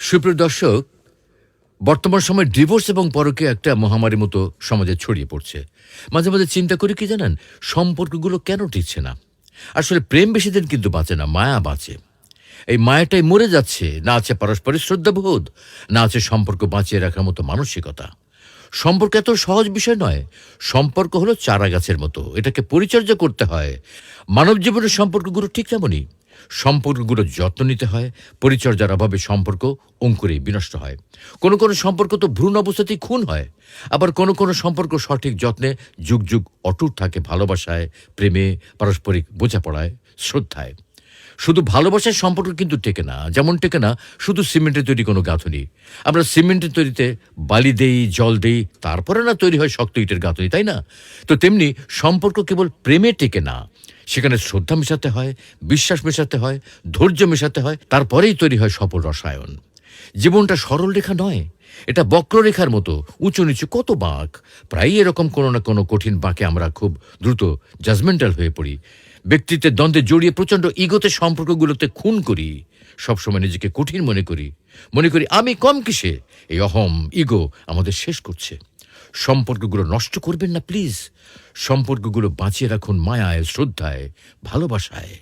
সুপ্রিয় দর্শক, বর্তমান সময়ে ডিভোর্স এবং পরকীয়া একটা মহামারীর মতো সমাজে ছড়িয়ে পড়ছে। মাঝে মাঝে চিন্তা করি কি জানেন, সম্পর্কগুলো কেন টিকছে না? আসলে প্রেম বেশি দিন কিন্তু বাঁচে না, মায়া বাঁচে। এই মায়াটাই মরে যাচ্ছে। না আছে পারস্পরিক শ্রদ্ধাবোধ, না আছে সম্পর্ক বাঁচিয়ে রাখার মতো মানসিকতা। সম্পর্ক এত সহজ বিষয় নয়। সম্পর্ক হলো চারা গাছের মতো, এটাকে পরিচর্যা করতে হয়। মানব জীবনের সম্পর্কগুলো ঠিক তেমনই। সম্পর্কগুলো যত্ন নিতে হয়। পরিচর্যার অভাবে সম্পর্ক অঙ্কুরে বিনষ্ট হয়। কোনো কোনো সম্পর্ক তো ভ্রূণ অবস্থাতেই খুন হয়। আবার কোনো কোনো সম্পর্ক সঠিক যত্নে যুগ যুগ অটুট থাকে, ভালোবাসায়, প্রেমে, পারস্পরিক বোঝাপড়ায়, শ্রদ্ধায়। শুধু ভালোবাসার সম্পর্ক কিন্তু টেকে না, যেমন টেকে না শুধু সিমেন্টের তৈরি কোনো গাঁথনি। আমরা সিমেন্টের তৈরিতে বালি দেই, জল দেই, তারপরে না তৈরি হয় শক্ত ইটের গাঁথনি, তাই না? তো তেমনি সম্পর্ক কেবল প্রেমে টেকে না। সেখানে শ্রদ্ধা মেশাতে হয়, বিশ্বাস মেশাতে হয়, ধৈর্য মেশাতে হয়, তারপরেই তৈরি হয় সফল রসায়ন। জীবনটা সরল রেখা নয়, এটা বক্ররেখার মতো, উঁচু নিচু কত বাঁক। প্রায়ই এরকম কোনো না কোনো কঠিন বাঁকে আমরা খুব দ্রুত জাজমেন্টাল হয়ে পড়ি। ব্যক্তিত্বের দ্বন্দ্বে জড়িয়ে প্রচণ্ড ইগোতে সম্পর্কগুলোতে খুন করি। সবসময় নিজেকে কঠিন মনে করি, আমি কম কিসে। এই অহম, ইগো আমাদের শেষ করছে। সম্পর্কগুলো নষ্ট করবেন না প্লিজ। সম্পর্কগুলো বাঁচিয়ে রাখুন মায়ায়, শ্রদ্ধায়, ভালোবাসায়।